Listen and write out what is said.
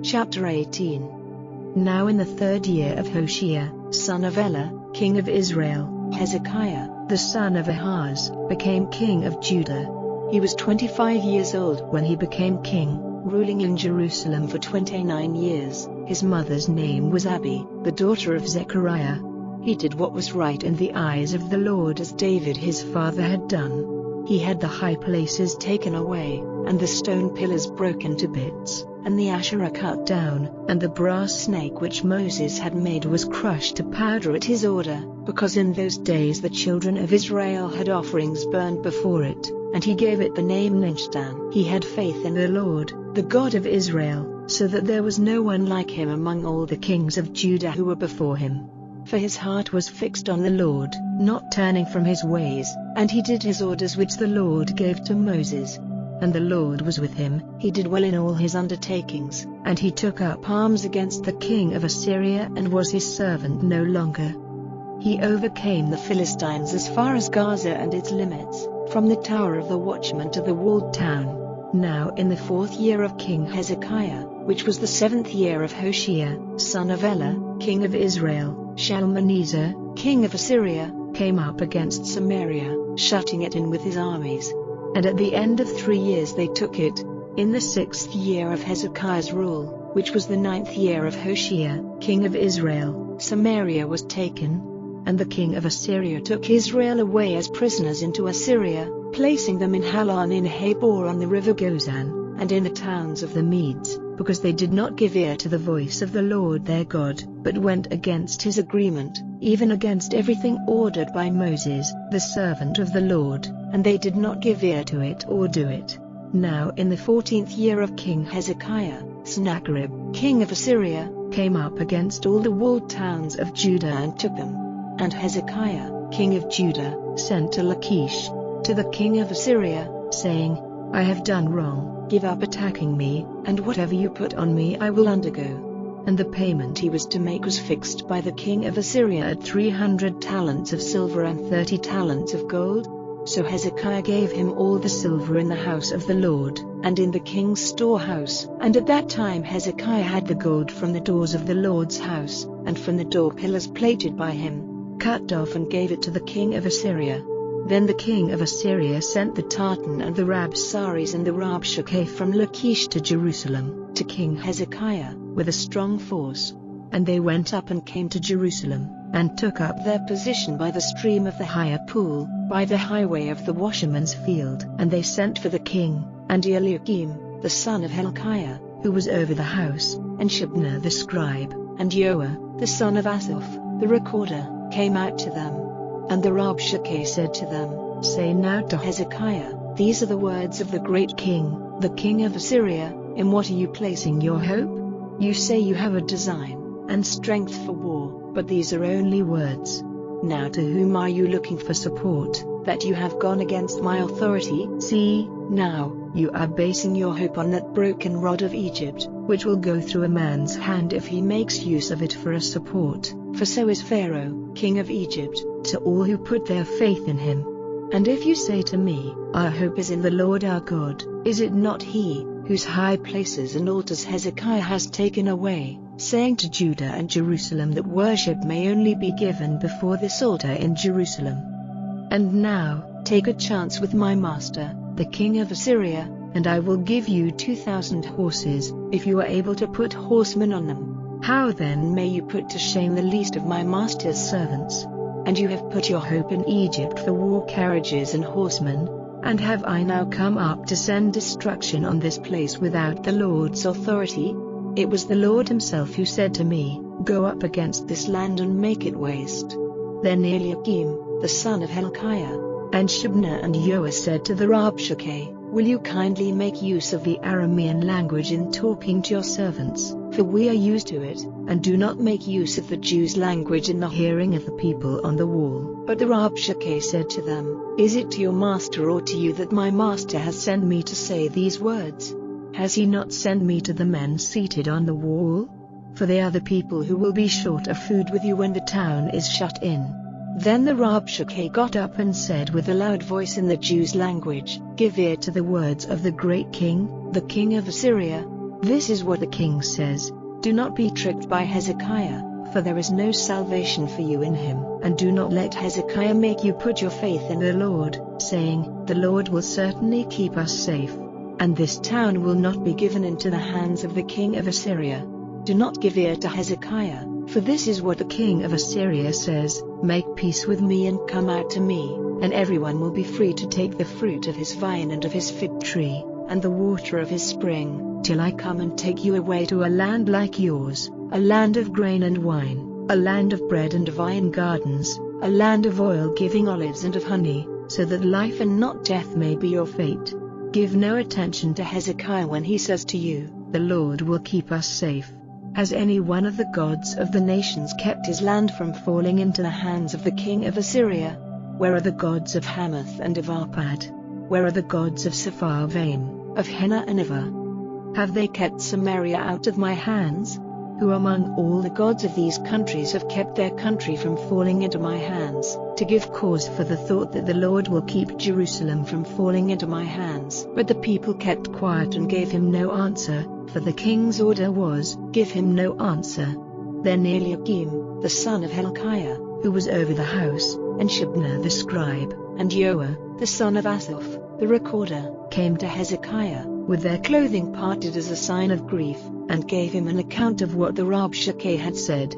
Chapter 18. Now in the 3rd year of Hoshea, son of Elah, king of Israel, Hezekiah, the son of Ahaz, became king of Judah. He was 25 years old when he became king, ruling in Jerusalem for 29 years. His mother's name was Abi, the daughter of Zechariah. He did what was right in the eyes of the Lord, as David his father had done. He had the high places taken away, and the stone pillars broken to bits, and the Asherah cut down, and the brass snake which Moses had made was crushed to powder at his order, because in those days the children of Israel had offerings burned before it, and he gave it the name Nehushtan. He had faith in the Lord, the God of Israel, so that there was no one like him among all the kings of Judah who were before him. For his heart was fixed on the Lord, not turning from his ways, and he did his orders which the Lord gave to Moses. And the Lord was with him, he did well in all his undertakings, and he took up arms against the king of Assyria and was his servant no longer. He overcame the Philistines as far as Gaza and its limits, from the tower of the watchman to the walled town. Now in the 4th year of King Hezekiah, which was the 7th year of Hoshea, son of Elah, king of Israel, Shalmaneser, king of Assyria, came up against Samaria, shutting it in with his armies. And at the end of 3 years they took it. In the 6th year of Hezekiah's rule, which was the 9th year of Hoshea, king of Israel, Samaria was taken. And the king of Assyria took Israel away as prisoners into Assyria, placing them in Halan in Habor on the river Gozan, and in the towns of the Medes, because they did not give ear to the voice of the Lord their God, but went against his agreement, even against everything ordered by Moses, the servant of the Lord, and they did not give ear to it or do it. Now in the 14th year of King Hezekiah, Sennacherib, king of Assyria, came up against all the walled towns of Judah and took them. And Hezekiah, king of Judah, sent to Lachish, to the king of Assyria, saying, I have done wrong, give up attacking me, and whatever you put on me I will undergo. And the payment he was to make was fixed by the king of Assyria at 300 talents of silver and 30 talents of gold. So Hezekiah gave him all the silver in the house of the Lord, and in the king's storehouse. And at that time Hezekiah had the gold from the doors of the Lord's house, and from the door pillars plated by him, cut off, and gave it to the king of Assyria. Then the king of Assyria sent the Tartan and the Rabsaris and the Rabshakeh from Lachish to Jerusalem, to King Hezekiah, with a strong force. And they went up and came to Jerusalem, and took up their position by the stream of the higher pool, by the highway of the washerman's field. And they sent for the king, and Eliakim, the son of Hilkiah, who was over the house, and Shebna the scribe, and Joah, the son of Asaph, the recorder, came out to them. And the Rabshakeh said to them, Say now to Hezekiah, These are the words of the great king, the king of Assyria. In what are you placing your hope? You say you have a design and strength for war, but these are only words. Now to whom are you looking for support, that you have gone against my authority? See, now, you are basing your hope on that broken rod of Egypt, which will go through a man's hand if he makes use of it for a support. For so is Pharaoh, king of Egypt, to all who put their faith in him. And if you say to me, Our hope is in the Lord our God, is it not he, whose high places and altars Hezekiah has taken away, saying to Judah and Jerusalem that worship may only be given before this altar in Jerusalem? And now, take a chance with my master, the king of Assyria, and I will give you 2,000 horses, if you are able to put horsemen on them. How then may you put to shame the least of my master's servants? And you have put your hope in Egypt for war carriages and horsemen. And have I now come up to send destruction on this place without the Lord's authority? It was the Lord himself who said to me, Go up against this land and make it waste. Then Eliakim, the son of Hilkiah, and Shebna and Joah said to the Rabshakeh, Will you kindly make use of the Aramean language in talking to your servants, for we are used to it, and do not make use of the Jews' language in the hearing of the people on the wall. But the Rabshakeh said to them, Is it to your master or to you that my master has sent me to say these words? Has he not sent me to the men seated on the wall? For they are the people who will be short of food with you when the town is shut in. Then the Rabshakeh got up and said with a loud voice in the Jews' language, Give ear to the words of the great king, the king of Assyria. This is what the king says: do not be tricked by Hezekiah, for there is no salvation for you in him. And do not let Hezekiah make you put your faith in the Lord, saying, the Lord will certainly keep us safe, and this town will not be given into the hands of the king of Assyria. Do not give ear to Hezekiah, for this is what the king of Assyria says: make peace with me and come out to me, and everyone will be free to take the fruit of his vine and of his fig tree, and the water of his spring, till I come and take you away to a land like yours, a land of grain and wine, a land of bread and vine gardens, a land of oil-giving olives and of honey, so that life and not death may be your fate. Give no attention to Hezekiah when he says to you, the Lord will keep us safe. Has any one of the gods of the nations kept his land from falling into the hands of the king of Assyria? Where are the gods of Hamath and of Arpad? Where are the gods of Sepharvaim, of Hena and Ivah? Have they kept Samaria out of my hands? Who among all the gods of these countries have kept their country from falling into my hands, to give cause for the thought that the Lord will keep Jerusalem from falling into my hands? But the people kept quiet and gave him no answer, for the king's order was, give him no answer. Then Eliakim, the son of Hilkiah, who was over the house, and Shebna the scribe, and Joah, the son of Asaph, the recorder, came to Hezekiah, with their clothing parted as a sign of grief, and gave him an account of what the Rabshakeh had said.